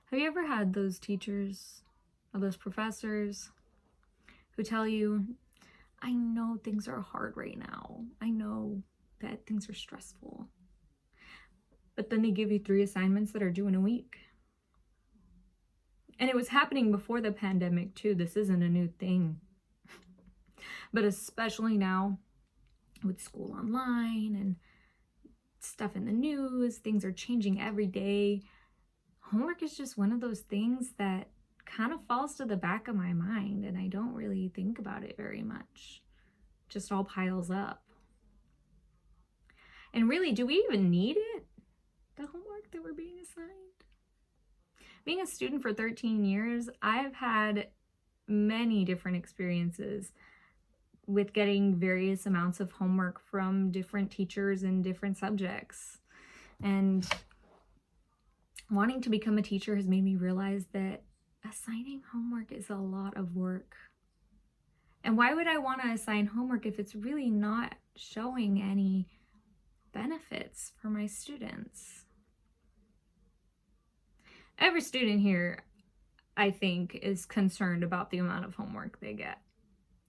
Have you ever had those teachers or those professors who tell you, I know things are hard right now. I know that things are stressful. But then they give you 3 assignments that are due in a week. And it was happening before the pandemic too. This isn't a new thing. But especially now with school online and stuff in the news, things are changing every day. Homework is just one of those things that kind of falls to the back of my mind, and I don't really think about it very much. Just all piles up. And really, do we even need it? The homework that we're being assigned? Being a student for 13 years, I've had many different experiences with getting various amounts of homework from different teachers in different subjects. And wanting to become a teacher has made me realize that assigning homework is a lot of work. And why would I want to assign homework if it's really not showing any benefits for my students? Every student here, I think, is concerned about the amount of homework they get.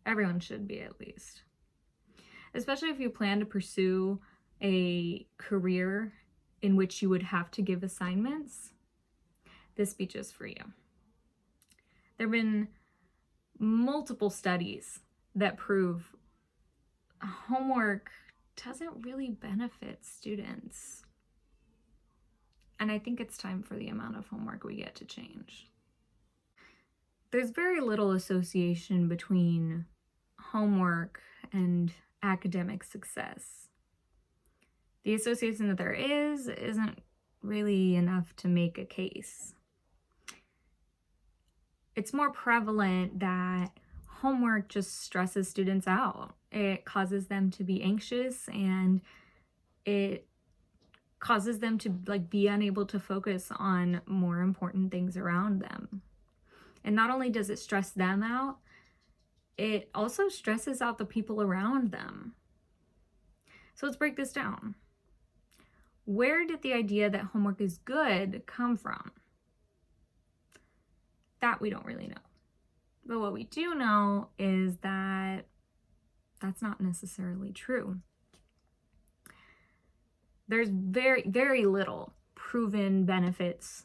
Everyone should be, at least. Especially if you plan to pursue a career in which you would have to give assignments. This speech is for you. There have been multiple studies that prove homework doesn't really benefit students. And I think it's time for the amount of homework we get to change. There's very little association between homework and academic success. The association that there isn't really enough to make a case. It's more prevalent that homework just stresses students out. It causes them to be anxious, and it causes them to be unable to focus on more important things around them. And not only does it stress them out, it also stresses out the people around them. So let's break this down. Where did the idea that homework is good come from? That we don't really know. But what we do know is that that's not necessarily true. There's very, very little proven benefits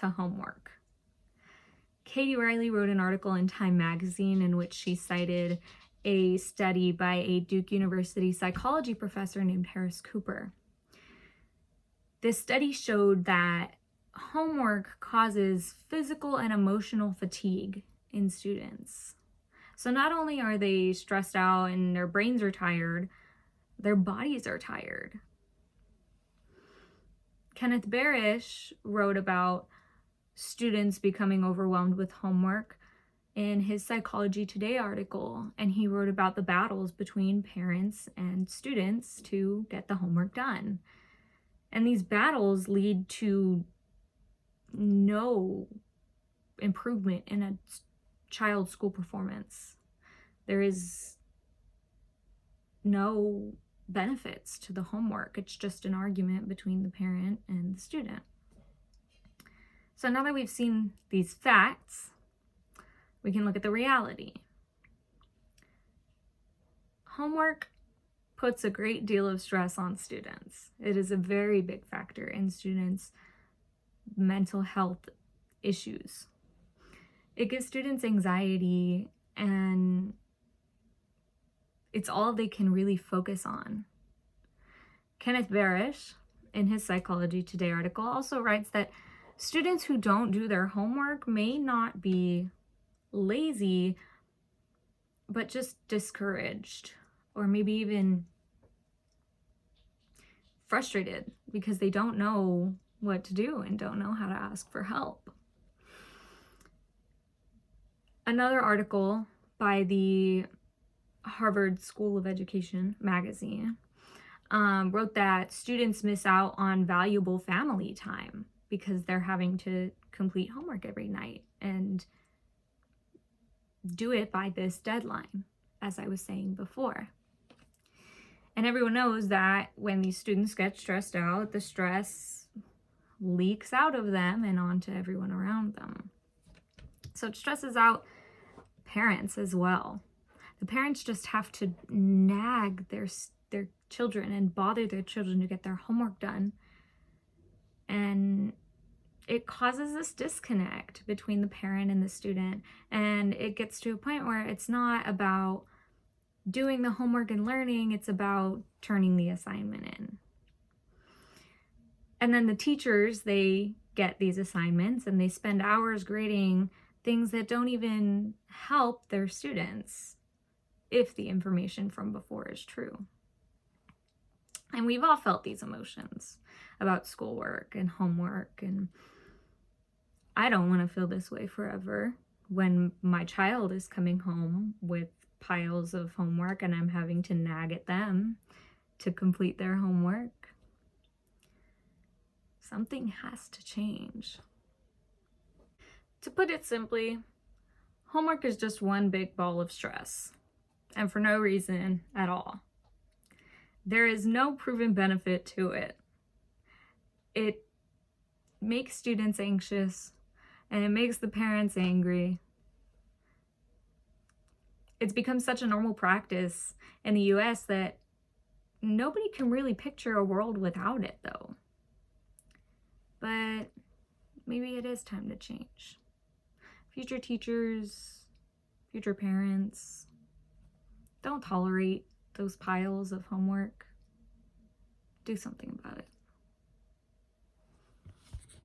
to homework. Katie Riley wrote an article in Time magazine in which she cited a study by a Duke University psychology professor named Harris Cooper. This study showed that homework causes physical and emotional fatigue in students. So not only are they stressed out and their brains are tired, their bodies are tired. Kenneth Barish wrote about students becoming overwhelmed with homework in his Psychology Today article, and he wrote about the battles between parents and students to get the homework done. And these battles lead to no improvement in a child's school performance. There is no benefits to the homework. It's just an argument between the parent and the student. So now that we've seen these facts, we can look at the reality. Homework puts a great deal of stress on students. It is a very big factor in students' mental health issues. It gives students anxiety, and it's all they can really focus on. Kenneth Barish, in his Psychology Today article, also writes that students who don't do their homework may not be lazy, but just discouraged, or maybe even frustrated because they don't know what to do and don't know how to ask for help. Another article by the Harvard School of Education magazine wrote that students miss out on valuable family time because they're having to complete homework every night and do it by this deadline, as I was saying before. And everyone knows that when these students get stressed out, the stress leaks out of them and onto everyone around them. So it stresses out parents as well. The parents just have to nag their children and bother their children to get their homework done. And it causes this disconnect between the parent and the student. And it gets to a point where it's not about doing the homework and learning, it's about turning the assignment in. And then the teachers, they get these assignments and they spend hours grading things that don't even help their students if the information from before is true. And we've all felt these emotions about schoolwork and homework, and I don't want to feel this way forever when my child is coming home with piles of homework and I'm having to nag at them to complete their homework. Something has to change. To put it simply, homework is just one big ball of stress, and for no reason at all. There is no proven benefit to it. It makes students anxious, and it makes the parents angry. It's become such a normal practice in the US that nobody can really picture a world without it, though. But maybe it is time to change. Future teachers, future parents, don't tolerate those piles of homework. Do something about it.